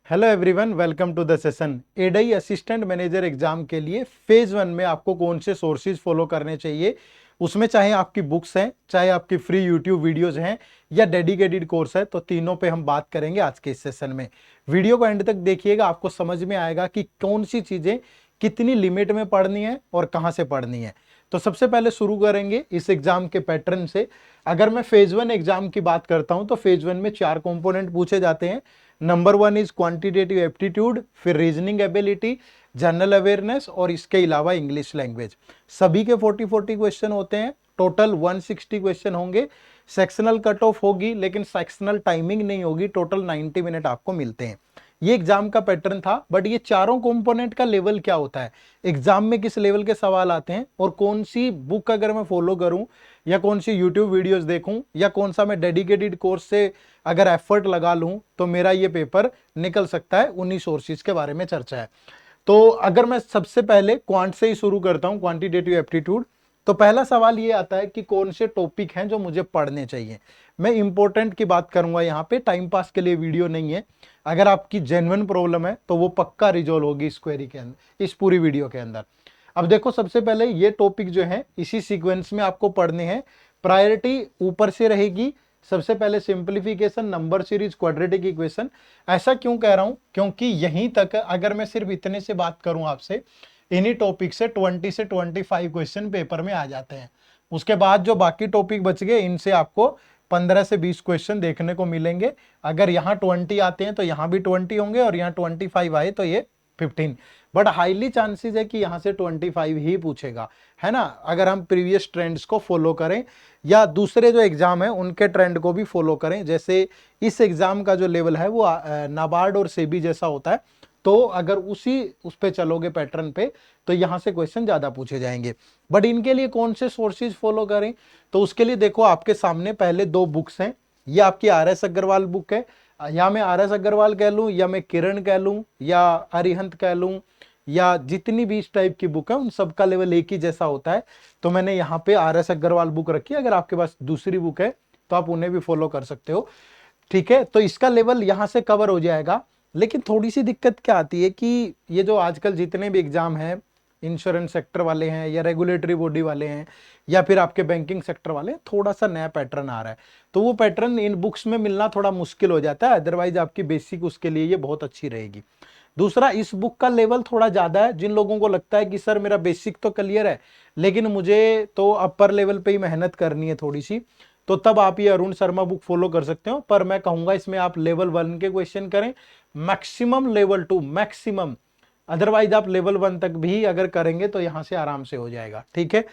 Hello everyone, welcome to the session. एडई assistant manager exam के लिए फेज 1 में आपको कौन से सोर्सेज फॉलो करने चाहिए, उसमें चाहे आपकी बुक्स हैं, चाहे आपकी फ्री यूट्यूब वीडियोस हैं या डेडिकेटेड कोर्स है, तो तीनों पे हम बात करेंगे आज के इस सेशन में। वीडियो को एंड तक देखिएगा, आपको समझ में आएगा कि कौन सी चीजें कितनी लिमिट में पढ़नी है और कहाँ से पढ़नी है। तो सबसे पहले शुरू करेंगे इस एग्जाम के पैटर्न से। अगर मैं फेज 1 एग्जाम की बात करता हूं तो फेज 1 में 4 कंपोनेंट पूछे जाते हैं। नंबर 1 इज क्वांटिटेटिव एप्टीट्यूड, फिर रीजनिंग एबिलिटी, जनरल अवेयरनेस और इसके अलावा इंग्लिश लैंग्वेज। सभी के 40-40 क्वेश्चन होते हैं। टोटल 160 क्वेश्चन होंगे। सेक्शनल कट ऑफ होगी, लेकिन सेक्शनल टाइमिंग नहीं होगी। टोटल 90 मिनट आपको मिलते हैं। ये एग्जाम का पैटर्न था। बट ये चारों कंपोनेंट का लेवल क्या होता है, एग्जाम में किस लेवल के सवाल आते हैं और कौन सी बुक अगर मैं फॉलो करूं या कौन सी यूट्यूब वीडियोस देखूं या कौन सा मैं डेडिकेटेड कोर्स से अगर एफर्ट लगा लूं तो मेरा ये पेपर निकल सकता है, उन्हीं सोर्सेज के बारे में चर्चा है। तो अगर मैं सबसे पहले क्वांट से ही शुरू करता हूं, क्वांटिटेटिव एप्टीट्यूड, तो पहला सवाल ये आता है कि कौन से टॉपिक हैं जो मुझे पढ़ने चाहिए। मैं इंपॉर्टेंट की बात करूंगा, यहाँ पे टाइम पास के लिए वीडियो नहीं है। अगर आपकी जेन्युइन प्रॉब्लम है तो वो पक्का रिजॉल्व होगी इस क्वेरी के अंदर, इस पूरी वीडियो के अंदर। अब देखो, सबसे पहले ये टॉपिक जो है इसी सीक्वेंस में आपको पढ़ने हैं। प्रायोरिटी ऊपर से रहेगी। सबसे पहले simplification, number series, quadratic equation. ऐसा क्यों कह रहा हूं, क्योंकि यहीं तक अगर मैं सिर्फ इतने से बात करूं आपसे, इन्हीं टॉपिक से 20 से 25 क्वेश्चन पेपर में आ जाते हैं। उसके बाद जो बाकी टॉपिक बच गए, इनसे आपको 15 से 20 क्वेश्चन देखने को मिलेंगे। अगर यहाँ 20 आते हैं तो यहाँ भी 20 होंगे, और यहाँ 25 आए तो ये 15। बट हाईली चांसेस है कि यहाँ से 25 ही पूछेगा, है ना। अगर हम प्रीवियस ट्रेंड्स को फॉलो करें या दूसरे जो एग्जाम है उनके ट्रेंड को भी फॉलो करें, जैसे इस एग्जाम का जो लेवल है वो नाबार्ड और सेबी जैसा होता है, तो अगर उस पे चलोगे पैटर्न पे, तो यहां से क्वेश्चन ज्यादा पूछे जाएंगे। बट इनके लिए कौन से सोर्सेज फॉलो करें, तो उसके लिए देखो आपके सामने पहले 2 बुक्स हैं। ये आपकी RS अग्रवाल बुक है, या मैं RS अग्रवाल कह लूं या मैं किरण कह लूं या अरिहंत कह लूं, या जितनी भी इस टाइप की बुक है उन सबका लेवल एक ही जैसा होता है। तो मैंने यहाँ पे RS अग्रवाल बुक रखी है। अगर आपके पास दूसरी बुक है तो आप उन्हें भी फॉलो कर सकते हो, ठीक है। तो इसका लेवल यहां से कवर हो जाएगा। लेकिन थोड़ी सी दिक्कत क्या आती है कि ये जो आजकल जितने भी एग्जाम हैं, इंश्योरेंस सेक्टर वाले हैं या रेगुलेटरी बॉडी वाले हैं या फिर आपके बैंकिंग सेक्टर वाले हैं, थोड़ा सा नया पैटर्न आ रहा है। तो वो पैटर्न इन बुक्स में मिलना थोड़ा मुश्किल हो जाता है। अदरवाइज आपकी बेसिक उसके लिए ये बहुत अच्छी रहेगी। दूसरा, इस बुक का लेवल थोड़ा ज्यादा है। जिन लोगों को लगता है कि सर मेरा बेसिक तो क्लियर है लेकिन मुझे तो अपर लेवल पे ही मेहनत करनी है थोड़ी सी, तो तब आप ये अरुण शर्मा बुक फॉलो कर सकते हो। पर मैं कहूंगा इसमें आप लेवल 1 के क्वेश्चन करें, मैक्सिमम लेवल 2, मैक्सिमम। अदरवाइज आप लेवल 1 तक भी अगर करेंगे तो यहां से आराम से हो जाएगा, ठीक है।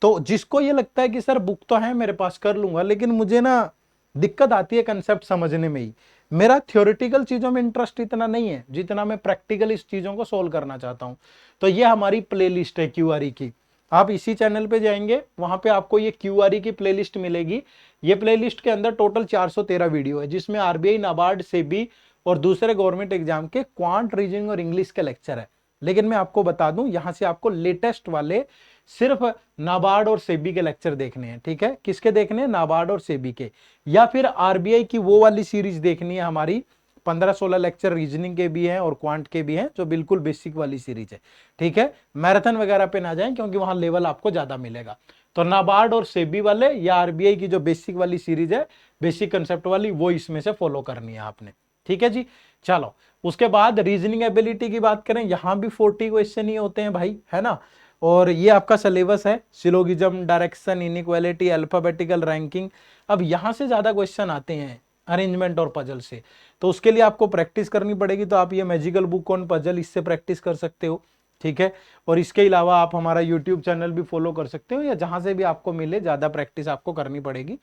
तो जिसको ये लगता है कि सर बुक तो है मेरे पास, कर लूंगा, लेकिन मुझे ना दिक्कत आती है कंसेप्ट समझने में ही, मेरा थ्योरेटिकल चीजों में इंटरेस्ट इतना नहीं है जितना मैं प्रैक्टिकल इस चीजों को सोल्व करना चाहता हूं, तो ये हमारी प्लेलिस्ट है QRE की। आप इसी चैनल पे जाएंगे, वहां पे आपको ये QRE की प्लेलिस्ट मिलेगी। ये प्लेलिस्ट के अंदर टोटल 413 वीडियो है, जिसमें RBI, नाबार्ड, सेबी और दूसरे गवर्नमेंट एग्जाम के क्वांट, रीजनिंग और इंग्लिश के लेक्चर है। लेकिन मैं आपको बता दूं, यहां से आपको लेटेस्ट वाले सिर्फ नाबार्ड और सेबी के लेक्चर देखने हैं, ठीक है। किसके देखने हैं? नाबार्ड और सेबी के। या फिर RBI की वो वाली सीरीज देखनी है हमारी, 15-16 लेक्चर रीजनिंग के भी हैं और क्वांट के भी हैं, जो बिल्कुल बेसिक वाली सीरीज है, ठीक है। मैराथन वगैरह पे ना जाएं क्योंकि वहां लेवल आपको ज्यादा मिलेगा। तो नाबार्ड और सेबी वाले या RBI की जो बेसिक वाली सीरीज है, बेसिक कंसेप्ट वाली, वो इसमें से फॉलो करनी है आपने, ठीक है जी। चलो, उसके बाद रीजनिंग एबिलिटी की बात करें, यहां भी 40 क्वेश्चन ही होते हैं भाई, है ना। और ये आपका सिलेबस है, syllogism, direction, inequality, alphabetical ranking. अब यहां से ज्यादा क्वेश्चन आते हैं अरेंजमेंट और पजल से, तो उसके लिए आपको प्रैक्टिस करनी पड़ेगी। तो आप ये मैजिकल बुक ऑन पजल, इससे प्रैक्टिस कर सकते हो, ठीक है। और इसके अलावा आप हमारा यूट्यूब चैनल भी फॉलो कर सकते हो, या जहां से भी आपको मिले, ज्यादा प्रैक्टिस आपको करनी पड़ेगी।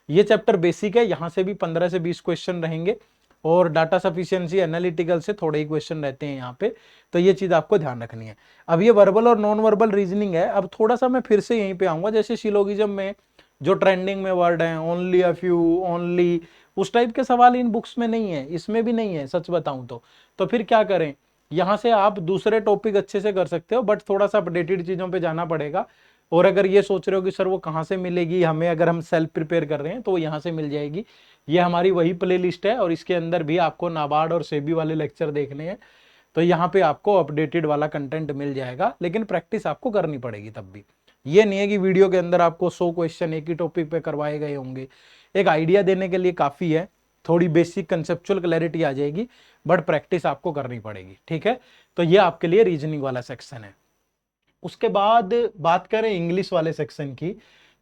ये चैप्टर बेसिक है, यहां से भी 15 से 20 क्वेश्चन रहेंगे, और डाटा सफिशिएंसी, एनालिटिकल से थोड़े ही क्वेश्चन रहते हैं यहाँ पे। तो ये चीज आपको ध्यान रखनी है। अब ये वर्बल और नॉन वर्बल रीजनिंग है। अब थोड़ा सा मैं फिर से यहीं पे आऊंगा, जैसे सिलोगिज्म में जो ट्रेंडिंग में वर्ड है, ओनली, अ फ्यू, ओनली, उस टाइप के सवाल इन बुक्स में नहीं है, इसमें भी नहीं है, सच बताऊं तो फिर क्या करें, यहाँ से आप दूसरे टॉपिक अच्छे से कर सकते हो, बट थोड़ा सा अपडेटेड चीजों पे जाना पड़ेगा। और अगर ये सोच रहे हो कि सर वो कहाँ से मिलेगी हमें, अगर हम सेल्फ प्रिपेयर कर रहे हैं तो वो यहाँ से मिल जाएगी। ये हमारी वही प्लेलिस्ट है और इसके अंदर भी आपको नाबार्ड और सेबी वाले लेक्चर देखने हैं, तो यहाँ पे आपको अपडेटेड वाला कंटेंट मिल जाएगा, लेकिन प्रैक्टिस आपको करनी पड़ेगी तब भी। ये नहीं है कि वीडियो के अंदर आपको 100 क्वेश्चन एक ही टॉपिक पे करवाए गए होंगे, एक आइडिया देने के लिए काफी है, थोड़ी बेसिक कंसेप्चुअल क्लैरिटी आ जाएगी, बट प्रैक्टिस आपको करनी पड़ेगी, ठीक है। तो ये आपके लिए रीजनिंग वाला सेक्शन है। उसके बाद बात करें इंग्लिश वाले सेक्शन की,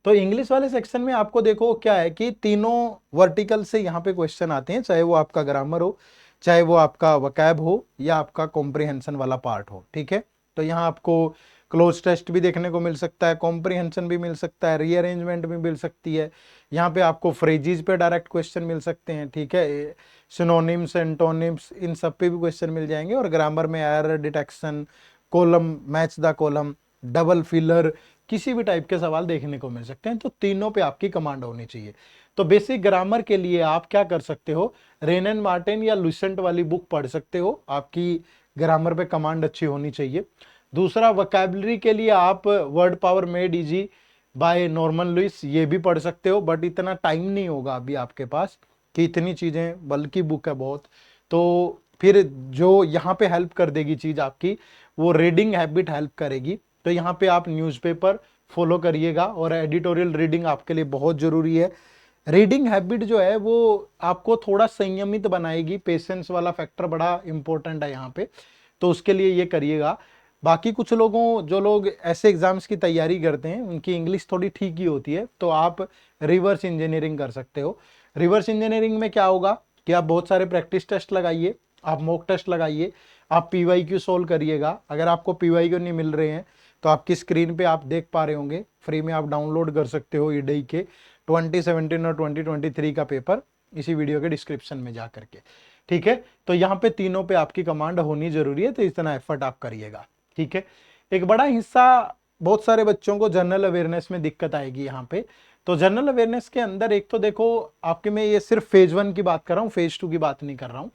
तो इंग्लिश वाले सेक्शन में आपको देखो क्या है कि तीनों वर्टिकल से यहाँ पे क्वेश्चन आते हैं, चाहे वो आपका ग्रामर हो, चाहे वो आपका वकैब हो, या आपका कॉम्प्रिहेंशन वाला पार्ट हो, ठीक है। तो यहाँ आपको क्लोज टेस्ट भी देखने को मिल सकता है, कॉम्प्रिहेंशन भी मिल सकता है, रीअरेंजमेंट भी मिल सकती है, यहाँ पे आपको फ्रेजेस पे डायरेक्ट क्वेश्चन मिल सकते हैं, ठीक है। सिनोनिम्स, एंटोनिम्स, इन सब पे भी क्वेश्चन मिल जाएंगे, और ग्रामर में error detection, column, match the column, double filler, किसी भी टाइप के सवाल देखने को मिल सकते हैं। तो तीनों पे आपकी कमांड होनी चाहिए। तो बेसिक ग्रामर के लिए आप क्या कर सकते हो, रेन एंड मार्टिन या लुसेंट वाली बुक पढ़ सकते हो, आपकी ग्रामर पे कमांड अच्छी होनी चाहिए। दूसरा, वोकैबुलरी के लिए आप Word Power Made Easy by Norman Lewis, ये भी पढ़ सकते हो, बट इतना टाइम नहीं होगा अभी आपके पास कि इतनी चीजें, बल्कि बुक है बहुत। तो फिर जो यहाँ पे हेल्प कर देगी चीज आपकी, वो रीडिंग हैबिट हेल्प करेगी। तो यहाँ पे आप न्यूज़पेपर फॉलो करिएगा, और एडिटोरियल रीडिंग आपके लिए बहुत जरूरी है। रीडिंग हैबिट जो है वो आपको थोड़ा संयमित बनाएगी, पेशेंस वाला फैक्टर बड़ा इंपॉर्टेंट है यहाँ पे, तो उसके लिए ये करिएगा। बाकी कुछ लोगों, जो लोग ऐसे एग्जाम्स की तैयारी करते हैं, उनकी इंग्लिश थोड़ी ठीक ही होती है, तो आप रिवर्स इंजीनियरिंग कर सकते हो। रिवर्स इंजीनियरिंग में क्या होगा कि आप बहुत सारे प्रैक्टिस टेस्ट लगाइए, आप मॉक टेस्ट लगाइए, आप PYQ सोल्व करिएगा। अगर आपको PYQ नहीं मिल रहे हैं तो आपकी स्क्रीन पे आप देख पा रहे होंगे, फ्री में आप डाउनलोड कर सकते हो ईडीई के 2017 और 2023 का पेपर, इसी वीडियो के डिस्क्रिप्शन में जा करके, ठीक है। तो यहाँ पे तीनों पे आपकी कमांड होनी जरूरी है, तो इतना एफर्ट आप करिएगा, ठीक है। एक बड़ा हिस्सा बहुत सारे बच्चों को जनरल अवेयरनेस में दिक्कत आएगी यहाँ पे। तो जनरल अवेयरनेस के अंदर एक तो देखो आपके, मैं ये सिर्फ फेज 1 की बात कर रहा हूँ, फेज 2 की बात नहीं कर रहा हूँ।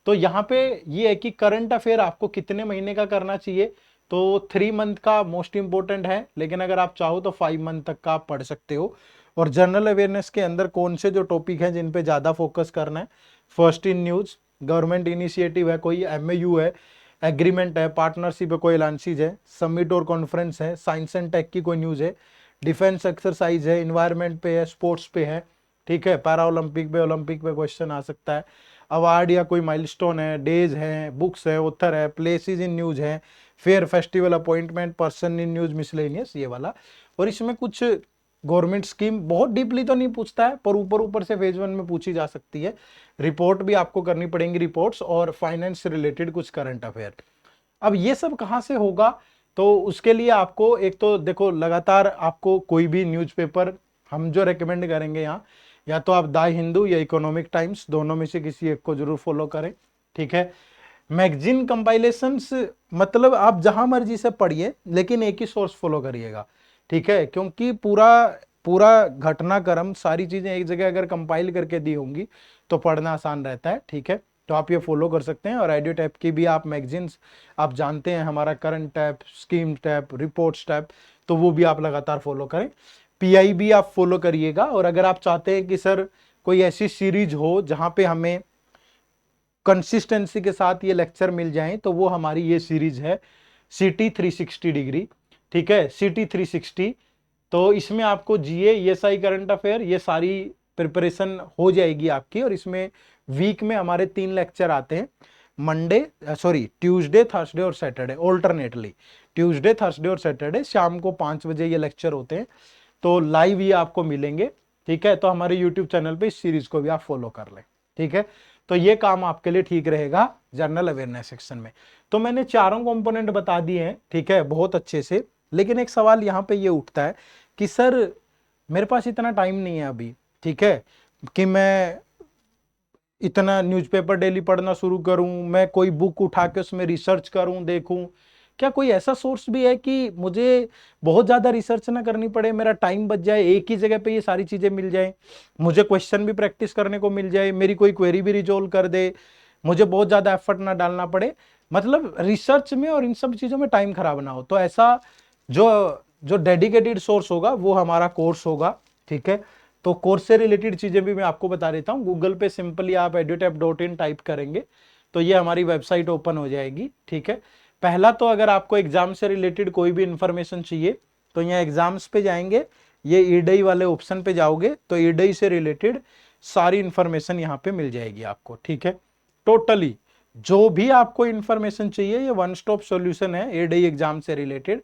तो यहाँ पे ये है कि करंट अफेयर आपको कितने महीने का करना चाहिए, तो 3 मंथ का मोस्ट इंपोर्टेंट है, लेकिन अगर आप चाहो तो 5 मंथ तक का आप पढ़ सकते हो। और जनरल अवेयरनेस के अंदर कौन से जो टॉपिक हैं जिन पे ज्यादा फोकस करना है, first in news, government initiative है कोई, MAU है, एग्रीमेंट है, पार्टनरशिप है, कोई एलायंसीज है, समिट और कॉन्फ्रेंस है, साइंस एंड टेक की कोई न्यूज है, डिफेंस एक्सरसाइज है, इन्वायरमेंट पे है, स्पोर्ट्स पे है, ठीक है, पैरा ओलंपिक पे, ओलंपिक पे क्वेश्चन आ सकता है, अवार्ड या कोई माइलस्टोन है, डेज है, बुक्स है, ऑथर है, प्लेसेस इन न्यूज है, fair, festival, appointment, person in news, miscellaneous, ये वाला। और इसमें कुछ गवर्नमेंट स्कीम बहुत डीपली तो नहीं पूछता है, पर ऊपर ऊपर से फेज 1 में पूछी जा सकती है। रिपोर्ट भी आपको करनी पड़ेंगी, रिपोर्ट्स, और फाइनेंस से रिलेटेड कुछ करंट अफेयर। अब ये सब कहाँ से होगा, तो उसके लिए आपको एक तो देखो, लगातार आपको कोई भी न्यूज़पेपर हम जो रेकमेंड करेंगे यहाँ, या तो आप द हिंदू या इकोनॉमिक टाइम्स, दोनों में से किसी एक को जरूर फॉलो करें, ठीक है। मैगजीन कंपाइलेशंस, मतलब आप जहां मर्जी से पढ़िए, लेकिन एक ही सोर्स फॉलो करिएगा, ठीक है, क्योंकि पूरा पूरा घटनाक्रम, सारी चीजें एक जगह अगर कंपाइल करके दी होंगी तो पढ़ना आसान रहता है, ठीक है। तो आप ये फॉलो कर सकते हैं। और आइडियो टैब की भी आप मैगजीन्स, आप जानते हैं हमारा current tab, scheme tab, reports tab, तो वो भी आप लगातार फॉलो करें। PI भी आप फॉलो करिएगा। और अगर आप चाहते हैं कि सर कोई ऐसी सीरीज हो जहां पे हमें कंसिस्टेंसी के साथ ये लेक्चर मिल जाएं, तो वो हमारी ये सीरीज है CT 360 डिग्री, ठीक है, CT 360। तो इसमें आपको GA, ESI, करंट अफेयर, ये सारी प्रिपरेशन हो जाएगी आपकी। और इसमें वीक में हमारे 3 लेक्चर आते हैं, ट्यूसडे, थर्सडे और सैटरडे, ऑल्टरनेटली ट्यूसडे, थर्सडे और सैटरडे शाम को 5 बजे ये लेक्चर होते हैं, तो लाइव ये आपको मिलेंगे, ठीक है। तो हमारे यूट्यूब चैनल पे इस सीरीज को भी आप फॉलो कर लें, ठीक है। तो ये काम आपके लिए ठीक रहेगा जनरल अवेयरनेस सेक्शन में। तो मैंने चारों कंपोनेंट बता दिए हैं, ठीक है, बहुत अच्छे से। लेकिन एक सवाल यहाँ पे ये उठता है कि सर मेरे पास इतना टाइम नहीं है अभी, ठीक है, कि मैं इतना न्यूज़पेपर डेली पढ़ना शुरू करूं, मैं कोई बुक उठा के उसमें रिसर्च करूं, देखूं। क्या कोई ऐसा सोर्स भी है कि मुझे बहुत ज्यादा रिसर्च ना करनी पड़े, मेरा टाइम बच जाए, एक ही जगह पे ये सारी चीजें मिल जाए, मुझे क्वेश्चन भी प्रैक्टिस करने को मिल जाए, मेरी कोई क्वेरी भी रिजोल्व कर दे, मुझे बहुत ज्यादा एफर्ट ना डालना पड़े, मतलब रिसर्च में और इन सब चीजों में टाइम खराब ना हो। तो ऐसा जो जो डेडिकेटेड सोर्स होगा वो हमारा कोर्स होगा, ठीक है। तो कोर्स से रिलेटेड चीजें भी मैं आपको बता देता हूँ। गूगल पे सिंपली आप edutap.in टाइप करेंगे तो ये हमारी वेबसाइट ओपन हो जाएगी, ठीक है। पहला तो अगर आपको एग्जाम से रिलेटेड कोई भी इंफॉर्मेशन चाहिए तो यहाँ एग्जाम्स पे जाएंगे, ये ईडई वाले ऑप्शन पे जाओगे तो ईडई से रिलेटेड सारी इंफॉर्मेशन यहाँ पे मिल जाएगी आपको, ठीक है। टोटली जो भी आपको इंफॉर्मेशन चाहिए ये वन स्टॉप सॉल्यूशन है ईडई एग्जाम से रिलेटेड।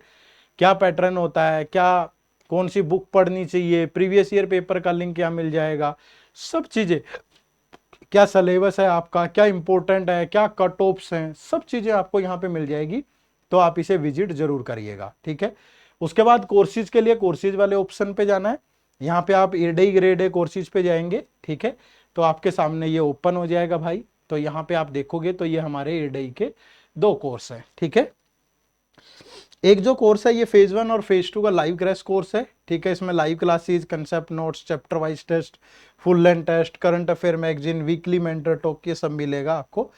क्या पैटर्न होता है, क्या कौन सी बुक पढ़नी चाहिए, प्रीवियस ईयर पेपर का लिंक क्या मिल जाएगा, सब चीजें, क्या सिलेबस है आपका, क्या इंपॉर्टेंट है, क्या कट ऑफ्स हैं, सब चीजें आपको यहाँ पे मिल जाएगी। तो आप इसे विजिट जरूर करिएगा, ठीक है। उसके बाद कोर्सेज के लिए कोर्सेज वाले ऑप्शन पे जाना है, यहाँ पे आप ईडई ग्रेड ए कोर्सेज पे जाएंगे, ठीक है। तो आपके सामने ये ओपन हो जाएगा भाई। तो यहाँ पे आप देखोगे तो ये हमारे ईडई के 2 कोर्स हैं, ठीक है। एक जो कोर्स है ये फेज 1 और फेज 2 का लाइव क्रैश कोर्स है, ठीक है। इसमें live classes, concept notes, chapter wise test, full length test, current affair magazine, weekly mentor talk, ये सब मिलेगा आपको।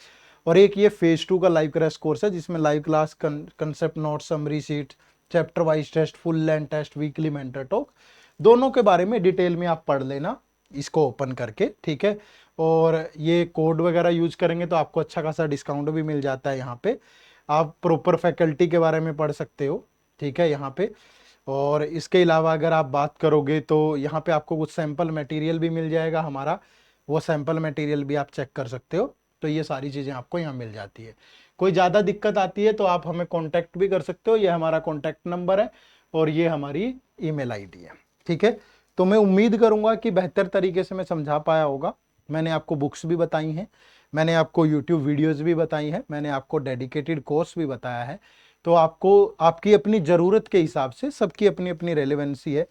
और एक ये फेज 2 का लाइव क्रैश कोर्स है जिसमें live class, concept note, summary sheet, chapter wise test, full length test, weekly mentor talk, दोनों के बारे में डिटेल में आप पढ़ लेना इसको ओपन करके, ठीक है। और ये कोड वगैरह यूज करेंगे तो आपको अच्छा खासा डिस्काउंट भी मिल जाता है यहाँ पे। आप प्रॉपर फैकल्टी के बारे में पढ़ सकते हो, ठीक है, यहाँ पे। और इसके अलावा अगर आप बात करोगे तो यहाँ पे आपको कुछ सैंपल मटेरियल भी मिल जाएगा हमारा, वो सैंपल मटेरियल भी आप चेक कर सकते हो। तो ये सारी चीज़ें आपको यहाँ मिल जाती है। कोई ज़्यादा दिक्कत आती है तो आप हमें कॉन्टैक्ट भी कर सकते हो, ये हमारा कॉन्टैक्ट नंबर है और ये हमारी ईमेल आईडी है, ठीक है। तो मैं उम्मीद करूँगा कि बेहतर तरीके से मैं समझा पाया होगा। मैंने आपको बुक्स भी बताई हैं, मैंने आपको यूट्यूब वीडियोज़ भी बताई हैं, मैंने आपको डेडिकेटेड कोर्स भी बताया है। तो आपको आपकी अपनी ज़रूरत के हिसाब से सबकी अपनी अपनी रेलेवेंसी है।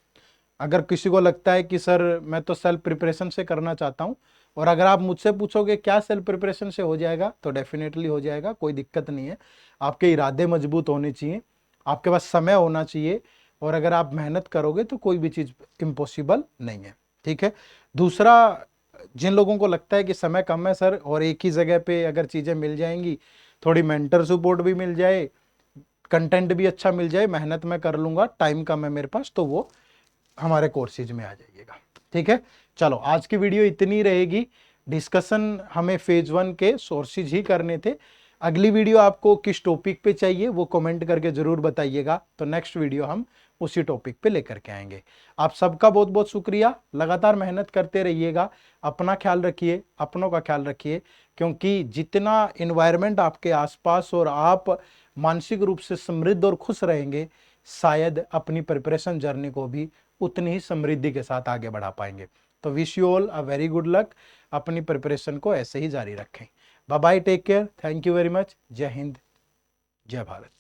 अगर किसी को लगता है कि सर मैं तो सेल्फ प्रिपरेशन से करना चाहता हूँ, और अगर आप मुझसे पूछोगे क्या सेल्फ प्रिपरेशन से हो जाएगा, तो डेफिनेटली हो जाएगा, कोई दिक्कत नहीं है। आपके इरादे मजबूत होने चाहिए, आपके पास समय होना चाहिए, और अगर आप मेहनत करोगे तो कोई भी चीज़ इम्पॉसिबल नहीं है, ठीक है। दूसरा, जिन लोगों को लगता है कि समय कम है सर और एक ही जगह पे अगर चीज़ें मिल जाएंगी, थोड़ी मेंटर सपोर्ट भी मिल जाए, कंटेंट भी अच्छा मिल जाए, मेहनत मैं कर लूँगा, टाइम कम है मेरे पास, तो वो हमारे कोर्सेज में आ जाइएगा, ठीक है। चलो आज की वीडियो इतनी रहेगी। डिस्कशन हमें फेज 1 के सोर्सेज ही करने थे। अगली वीडियो आपको किस टॉपिक पे चाहिए वो कमेंट करके जरूर बताइएगा, तो नेक्स्ट वीडियो हम उसी टॉपिक पे लेकर के आएंगे। आप सबका बहुत बहुत शुक्रिया, लगातार मेहनत करते रहिएगा, अपना ख्याल रखिए, अपनों का ख्याल रखिए, क्योंकि जितना इन्वायरमेंट आपके आसपास और आप मानसिक रूप से समृद्ध और खुश रहेंगे, शायद अपनी प्रिपरेशन जर्नी को भी उतनी ही समृद्धि के साथ आगे बढ़ा पाएंगे। तो wish you all a very good luck, अपनी प्रिपरेशन को ऐसे ही जारी रखें। Bye bye, take care, thank you very much, जय हिंद, जय भारत।